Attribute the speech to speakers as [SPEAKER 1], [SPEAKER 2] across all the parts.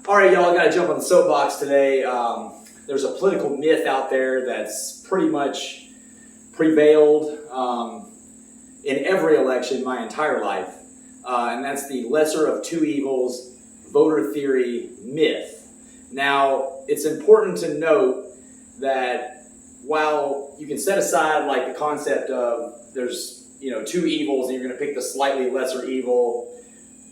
[SPEAKER 1] All right, y'all, I got to jump on the soapbox today. There's a political myth out there that's pretty much prevailed in every election my entire life, and that's the lesser of two evils voter theory myth. Now, it's important to note that while you can set aside like the concept of there's two evils and you're going to pick the slightly lesser evil,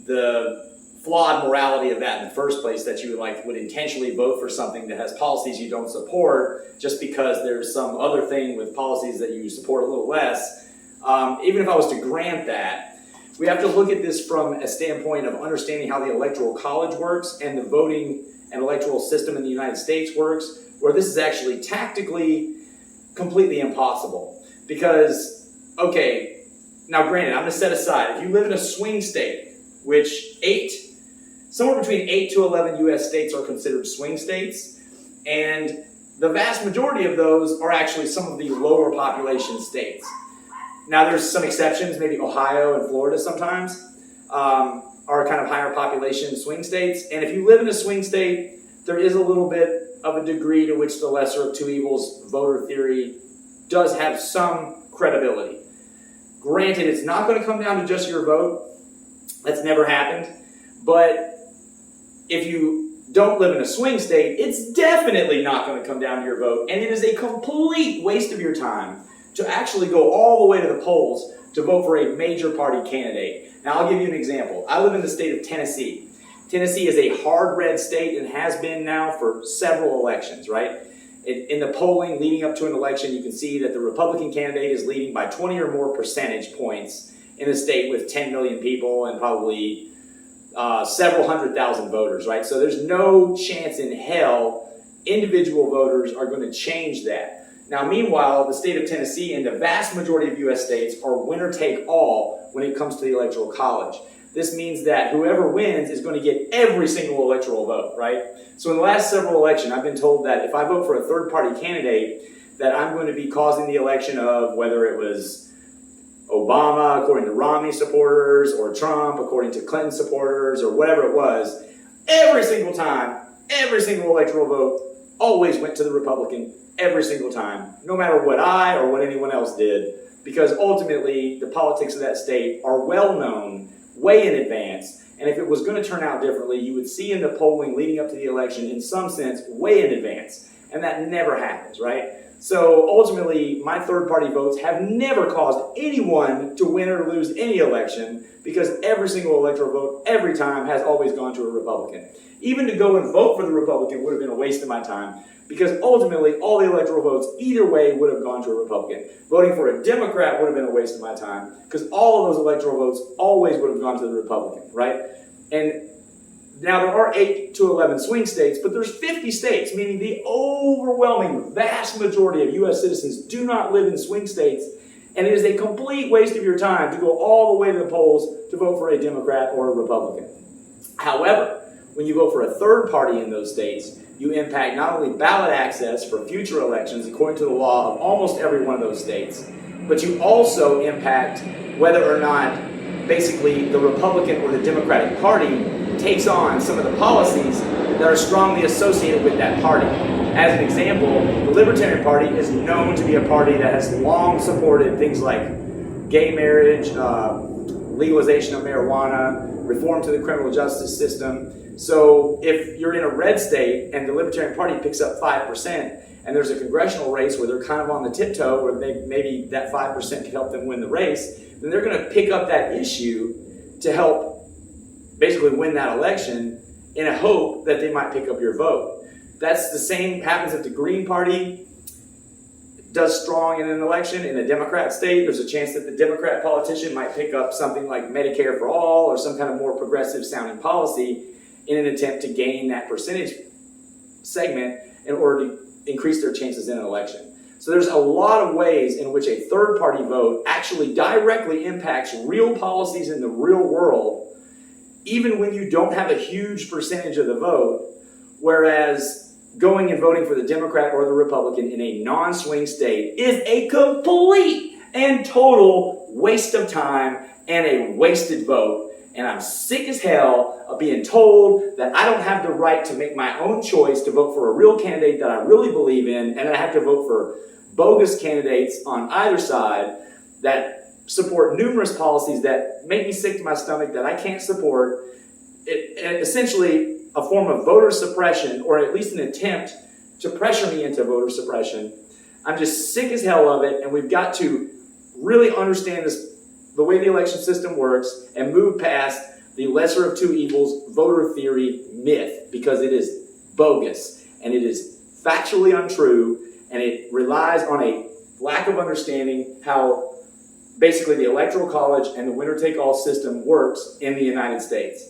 [SPEAKER 1] the flawed morality of that in the first place, that you would intentionally vote for something that has policies you don't support just because there's some other thing with policies that you support a little less. Even if I was to grant that, we have to look at this from a standpoint of understanding how the Electoral College works and the voting and electoral system in the United States works, where this is actually tactically completely impossible. Because, okay, now granted, I'm going to set aside, if you live in a swing state, which somewhere between 8 to 11 U.S. states are considered swing states, and the vast majority of those are actually some of the lower population states. Now there's some exceptions, maybe Ohio and Florida sometimes are kind of higher population swing states, and if you live in a swing state, there is a little bit of a degree to which the lesser of two evils voter theory does have some credibility. Granted, it's not going to come down to just your vote. That's never happened. But if you don't live in a swing state, it's definitely not going to come down to your vote. And it is a complete waste of your time to actually go all the way to the polls to vote for a major party candidate. Now, I'll give you an example. I live in the state of Tennessee. Tennessee is a hard red state and has been now for several elections, right? In the polling leading up to an election, you can see that the Republican candidate is leading by 20 or more percentage points in a state with 10 million people and probably several 100,000 voters, right? So there's no chance in hell individual voters are going to change that. Now, meanwhile, the state of Tennessee and the vast majority of U.S. states are winner-take-all when it comes to the Electoral College. This means that whoever wins is going to get every single electoral vote, right? So in the last several elections, I've been told that if I vote for a third-party candidate, that I'm going to be causing the election of whether it was Obama, according to Romney supporters, or Trump, according to Clinton supporters, or whatever it was. Every single time, every single electoral vote always went to the Republican, every single time, no matter what I or what anyone else did, because ultimately the politics of that state are well known way in advance, and if it was going to turn out differently, you would see in the polling leading up to the election, in some sense, way in advance, and that never happens, right? So ultimately, my third-party votes have never caused anyone to win or lose any election, because every single electoral vote, every time, has always gone to a Republican. Even to go and vote for the Republican would have been a waste of my time, because ultimately, all the electoral votes either way would have gone to a Republican. Voting for a Democrat would have been a waste of my time, because all of those electoral votes always would have gone to the Republican, right? And now there are 8 to 11 swing states, but there's 50 states, meaning the overwhelming vast majority of U.S. citizens do not live in swing states, and it is a complete waste of your time to go all the way to the polls to vote for a Democrat or a Republican. However, when you vote for a third party in those states, you impact not only ballot access for future elections according to the law of almost every one of those states, but you also impact whether or not basically the Republican or the Democratic Party takes on some of the policies that are strongly associated with that party. As an example, the Libertarian Party is known to be a party that has long supported things like gay marriage, legalization of marijuana, reform to the criminal justice system. So if you're in a red state and the Libertarian Party picks up 5%, and there's a congressional race where they're kind of on the tiptoe, where maybe that 5% could help them win the race, then they're going to pick up that issue to help basically win that election in a hope that they might pick up your vote. That's the same happens if the Green Party does strong in an election in a Democrat state. There's a chance that the Democrat politician might pick up something like Medicare for all or some kind of more progressive sounding policy in an attempt to gain that percentage segment in order to increase their chances in an election. So there's a lot of ways in which a third party vote actually directly impacts real policies in the real world, even when you don't have a huge percentage of the vote, whereas going and voting for the Democrat or the Republican in a non-swing state is a complete and total waste of time and a wasted vote. And I'm sick as hell of being told that I don't have the right to make my own choice to vote for a real candidate that I really believe in, and I have to vote for bogus candidates on either side that support numerous policies that make me sick to my stomach that I can't support. Essentially a form of voter suppression, or at least an attempt to pressure me into voter suppression. I'm just sick as hell of it, and we've got to really understand the way the election system works and move past the lesser of two evils voter theory myth, because it is bogus and it is factually untrue, and it relies on a lack of understanding how basically the Electoral College and the winner-take-all system works in the United States.